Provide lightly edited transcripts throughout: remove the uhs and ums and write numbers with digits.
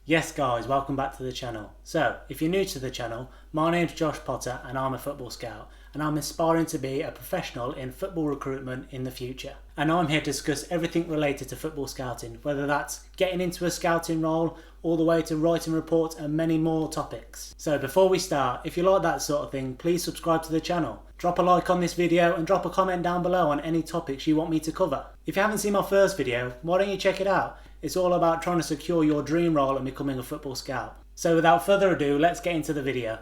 Yes guys, welcome back to the channel. So, if you're new to the channel, my name's Josh Potter and I'm a football scout and I'm aspiring to be a professional in football recruitment in the future. And I'm here to discuss everything related to football scouting, whether that's getting into a scouting role, all the way to writing reports and many more topics. So before we start, if you like that sort of thing, please subscribe to the channel. Drop a like on this video and drop a comment down below on any topics you want me to cover. If you haven't seen my first video, why don't you check it out? It's all about trying to secure your dream role and becoming a football scout. So without further ado, let's get into the video.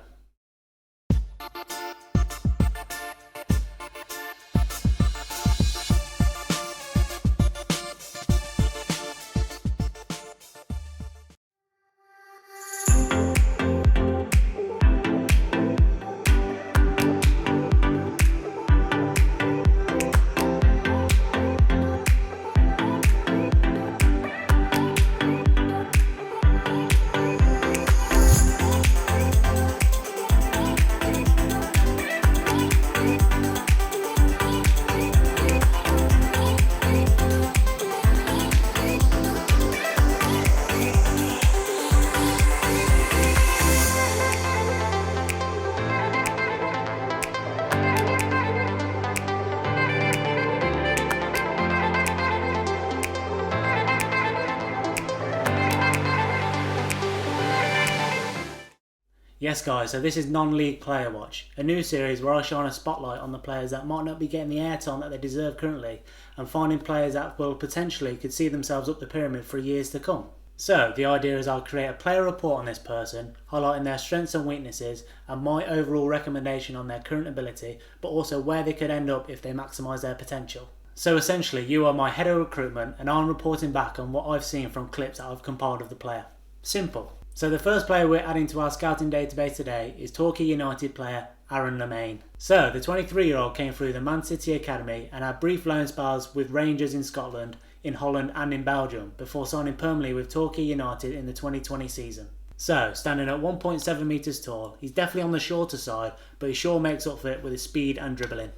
Yes guys, so this is Non-League Player Watch, a new series where I shine a spotlight on the players that might not be getting the airtime that they deserve currently, and finding players that will potentially could see themselves up the pyramid for years to come. So the idea is I'll create a player report on this person, highlighting their strengths and weaknesses and my overall recommendation on their current ability, but also where they could end up if they maximise their potential. So essentially you are my head of recruitment and I'm reporting back on what I've seen from clips that I've compiled of the player. Simple. So the first player we're adding to our scouting database today is Torquay United player Aaron Nemane. So the 23-year-old came through the Man City Academy and had brief loan spells with Rangers in Scotland, in Holland and in Belgium before signing permanently with Torquay United in the 2020 season. So standing at 1.7 metres tall, he's definitely on the shorter side, but he sure makes up for it with his speed and dribbling.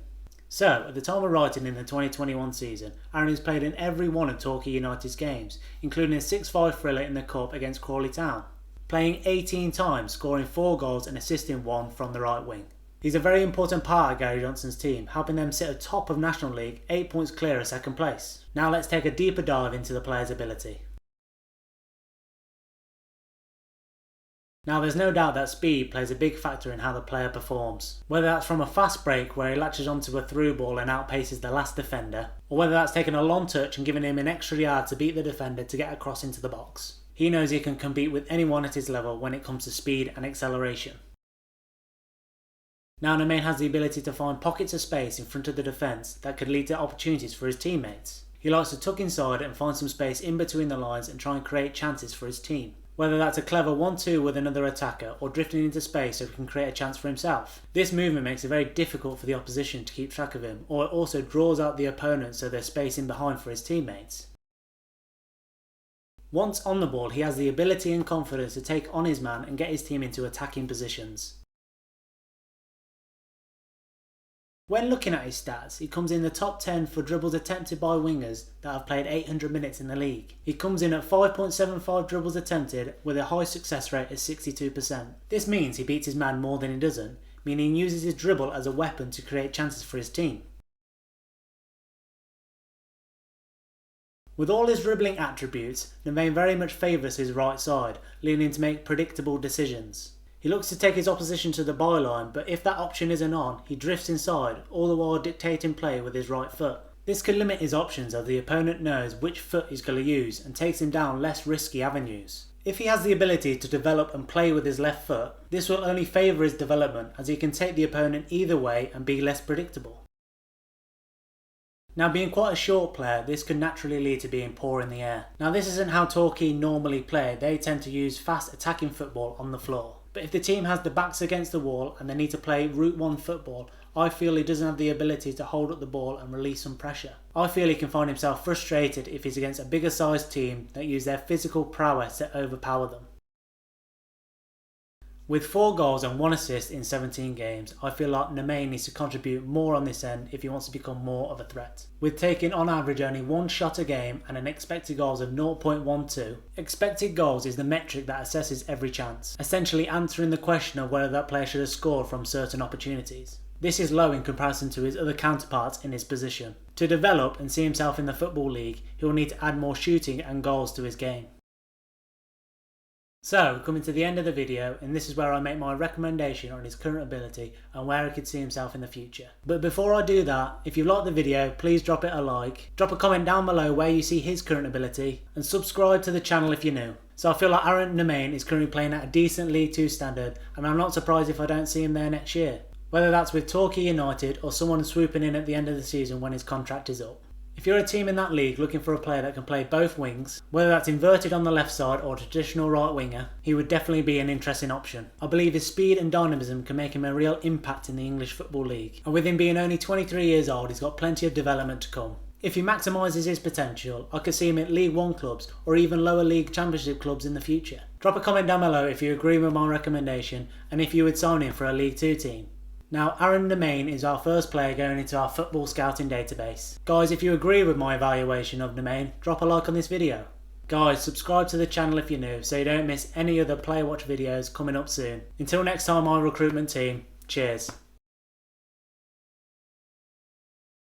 So, at the time of writing in the 2021 season, Aaron has played in every one of Torquay United's games, including a 6-5 thriller in the Cup against Crawley Town, playing 18 times, scoring 4 goals and assisting 1 from the right wing. He's a very important part of Gary Johnson's team, helping them sit atop of National League, 8 points clear of second place. Now let's take a deeper dive into the player's ability. Now there's no doubt that speed plays a big factor in how the player performs. Whether that's from a fast break where he latches onto a through ball and outpaces the last defender, or whether that's taking a long touch and giving him an extra yard to beat the defender to get across into the box. He knows he can compete with anyone at his level when it comes to speed and acceleration. Now Nemane has the ability to find pockets of space in front of the defence that could lead to opportunities for his teammates. He likes to tuck inside and find some space in between the lines and try and create chances for his team. Whether that's a clever 1-2 with another attacker or drifting into space so he can create a chance for himself. This movement makes it very difficult for the opposition to keep track of him, or it also draws out the opponent so there's space in behind for his teammates. Once on the ball, he has the ability and confidence to take on his man and get his team into attacking positions. When looking at his stats, he comes in the top 10 for dribbles attempted by wingers that have played 800 minutes in the league. He comes in at 5.75 dribbles attempted with a high success rate of 62%. This means he beats his man more than he doesn't, meaning he uses his dribble as a weapon to create chances for his team. With all his dribbling attributes, Nemane very much favours his right side, leaning to make predictable decisions. He looks to take his opposition to the byline, but if that option isn't on, he drifts inside, all the while dictating play with his right foot. This can limit his options as the opponent knows which foot he's going to use and takes him down less risky avenues. If he has the ability to develop and play with his left foot, this will only favour his development as he can take the opponent either way and be less predictable. Now being quite a short player, this could naturally lead to being poor in the air. Now this isn't how Torquay normally play, they tend to use fast attacking football on the floor. But if the team has the backs against the wall and they need to play route 1 football, I feel he doesn't have the ability to hold up the ball and release some pressure. I feel he can find himself frustrated if he's against a bigger sized team that use their physical prowess to overpower them. With 4 goals and 1 assist in 17 games, I feel like Nemane needs to contribute more on this end if he wants to become more of a threat. With taking on average only 1 shot a game and an expected goals of 0.12, expected goals is the metric that assesses every chance, essentially answering the question of whether that player should have scored from certain opportunities. This is low in comparison to his other counterparts in his position. To develop and see himself in the Football League, he will need to add more shooting and goals to his game. So, coming to the end of the video, and this is where I make my recommendation on his current ability and where he could see himself in the future. But before I do that, if you like the video, please drop it a like, drop a comment down below where you see his current ability, and subscribe to the channel if you're new. So I feel like Aaron Nemane is currently playing at a decent League 2 standard, and I'm not surprised if I don't see him there next year. Whether that's with Torquay United or someone swooping in at the end of the season when his contract is up. If you're a team in that league looking for a player that can play both wings, whether that's inverted on the left side or traditional right winger, he would definitely be an interesting option. I believe his speed and dynamism can make him a real impact in the English Football League, and with him being only 23 years old, he's got plenty of development to come. If he maximises his potential, I could see him at League 1 clubs or even lower league championship clubs in the future. Drop a comment down below if you agree with my recommendation and if you would sign him for a League 2 team. Now, Aaron Nemane is our first player going into our football scouting database. Guys, if you agree with my evaluation of Nemane, drop a like on this video. Guys, subscribe to the channel if you're new so you don't miss any other Player Watch videos coming up soon. Until next time, my recruitment team, cheers.